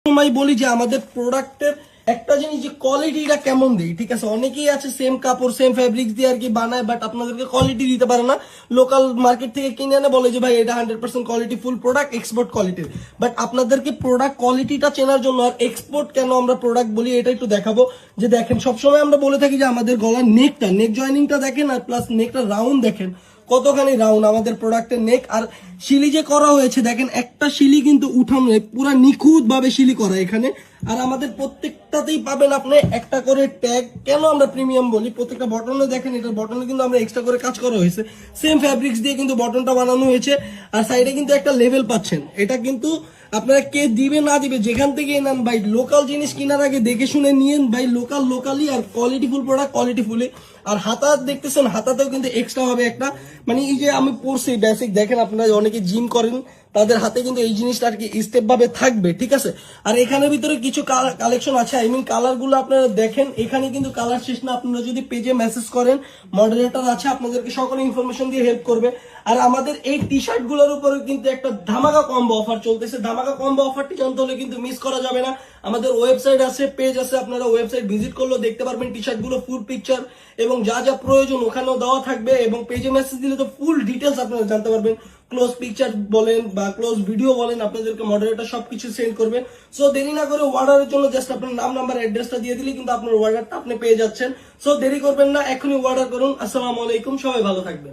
সময় বলি যে আমাদের প্রোডাক্টের একটা জিনিস যে কোয়ালিটিটা কেমন দিই, ঠিক আছে। অনেকেই আছে সেম কাপড় সেম ফেব্রিক্স দিয়ে আর কি বানায়, বাট আপনাদেরকে কোয়ালিটি দিতে পারে না। লোকাল মার্কেট থেকে কিনে এনে বলে যে ভাই এটা 100% কোয়ালিটি ফুল প্রোডাক্ট, এক্সপোর্ট কোয়ালিটির। বাট আপনাদেরকে প্রোডাক্ট কোয়ালিটিটা চেনার জন্য আর এক্সপোর্ট কেন আমরা প্রোডাক্ট বলি এটা একটু দেখাবো। যে দেখেন সবসময় আমরা বলে থাকি যে আমাদের গলার নেক জয়েনিংটা দেখেন আর প্লাস নেকটা রাউন্ড দেখেন কতখানি রাউন্ড আমাদের প্রোডাক্টের নেক। আর শিলি যে করা হয়েছে দেখেন একটা শিলি কিন্তু উঠানো পুরো নিখুঁত ভাবে শিলি করা এখানে। আর আমাদের প্রত্যেকটাতেই পাবেন আপনি একটা করে ট্যাগ। কেন আমরা প্রিমিয়াম বলি, প্রত্যেকটা বটনে দেখেন এটার বটনে কিন্তু আমরা এক্সট্রা করে কাজ করা হয়েছে, সেম ফ্যাব্রিক্স দিয়ে কিন্তু বটনটা বানানো হয়েছে। আর সাইডে কিন্তু একটা লেভেল পাচ্ছেন। এটা কিন্তু আপনারা কে দিবে না দিবে যেখান থেকে নেন ভাই, লোকাল জিনিস কেনার আগে দেখে শুনে নিয়েন ভাই, লোকালি আর কোয়ালিটিফুল প্রোডাক্ট কোয়ালিটিফুলি। আর হাতা দেখতেছেন, হাতাতেও কিন্তু এক্সট্রা হবে একটা, মানে এই যে আমি পরছি বেসিক দেখেন, আপনারা অনেকে জিম করেন তাদের হাতে কিন্তু এই জিনিসটা আর কি স্টেপ ভাবে থাকবে, ঠিক আছে। আর এখানের ভিতরে কিছু কালেকশন আছে, আই মিন কালার গুলো আপনারা দেখেন। এখানে কিন্তু কালার শেষ না, আপনারা যদি পেজে মেসেজ করেন মডারেটর আছে আপনাদেরকে সকল ইনফরমেশন দিয়ে হেল্প করবে। আর আমাদের এই টি শার্ট গুলোর উপরে কিন্তু একটা ধামাকা কম্বো অফার চলতেছে। ধামাকা কম্বো অফারটি জানতে হলে কিন্তু মিস করা যাবে না। আমাদের ওয়েবসাইট আছে, পেজ আছে, আপনারা ওয়েবসাইট ভিজিট করলেও দেখতে পারবেন টি শার্ট গুলো ফুল পিকচার এবং যা যা প্রয়োজন ওখানেও দেওয়া থাকবে। এবং পেজে মেসেজ দিলে তো ফুল ডিটেলস আপনারা জানতে পারবেন, ক্লোজ পিকচার বলেন বা ক্লোজ ভিডিও বলেন, আপনাদেরকে মডারেটর সবকিছু সেন্ড করবে। সো দেরি না করে অর্ডারের জন্য জাস্ট আপনার নাম নাম্বার অ্যাড্রেসটা দিয়ে দিলে কিন্তু আপনার অর্ডারটা আপনি পেয়ে যাচ্ছেন। সো দেরি করবেন না, এখনই অর্ডার করুন। আসসালামু আলাইকুম, সবাই ভালো থাকবেন।